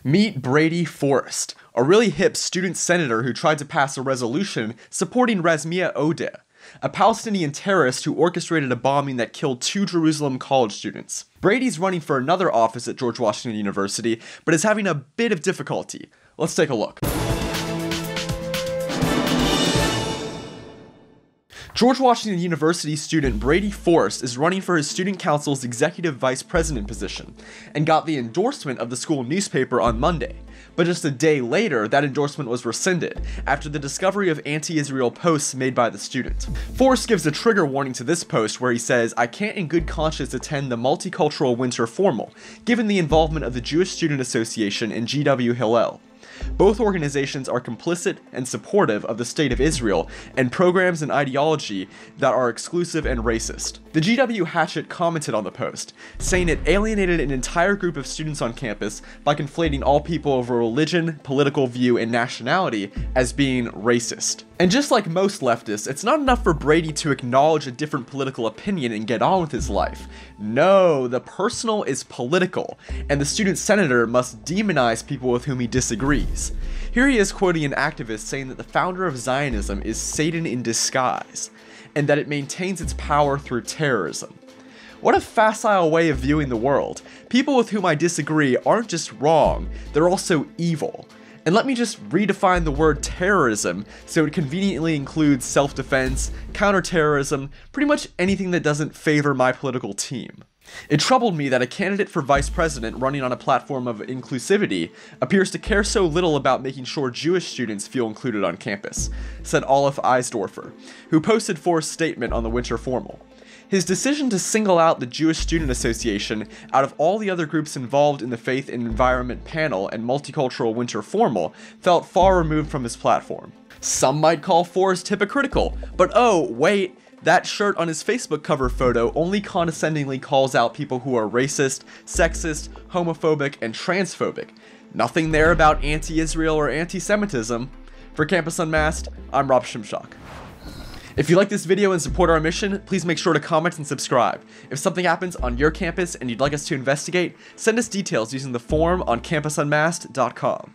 Meet Brady Forrest, a really hip student senator who tried to pass a resolution supporting Rasmea Odeh, a Palestinian terrorist who orchestrated a bombing that killed 2 Jerusalem college students. Brady's running for another office at George Washington University, but is having a bit of difficulty. Let's take a look. George Washington University student Brady Forrest is running for his student council's executive vice president position, and got the endorsement of the school newspaper on Monday. But just a day later, that endorsement was rescinded, after the discovery of anti-Israel posts made by the student. Forrest gives a trigger warning to this post where he says, "I can't in good conscience attend the multicultural winter formal, given the involvement of the Jewish Student Association and GW Hillel. Both organizations are complicit and supportive of the State of Israel and programs and ideology that are exclusive and racist." The GW Hatchet commented on the post, saying it alienated an entire group of students on campus by conflating all people of a religion, political view, and nationality as being racist. And just like most leftists, it's not enough for Brady to acknowledge a different political opinion and get on with his life. No, the personal is political, and the student senator must demonize people with whom he disagrees. Here he is quoting an activist saying that the founder of Zionism is Satan in disguise, and that it maintains its power through terrorism. What a facile way of viewing the world. People with whom I disagree aren't just wrong, they're also evil. And let me just redefine the word terrorism so it conveniently includes self-defense, counterterrorism, pretty much anything that doesn't favor my political team. It troubled me that a candidate for vice president running on a platform of inclusivity appears to care so little about making sure Jewish students feel included on campus, said Olaf Eisdorfer, who posted Forrest's statement on the winter formal. His decision to single out the Jewish Student Association out of all the other groups involved in the Faith and Environment panel and multicultural winter formal felt far removed from his platform. Some might call Forrest hypocritical, but oh, wait, that shirt on his Facebook cover photo only condescendingly calls out people who are racist, sexist, homophobic, and transphobic. Nothing there about anti-Israel or anti-Semitism. For Campus Unmasked, I'm Rob Shimshock. If you like this video and support our mission, please make sure to comment and subscribe. If something happens on your campus and you'd like us to investigate, send us details using the form on campusunmasked.com.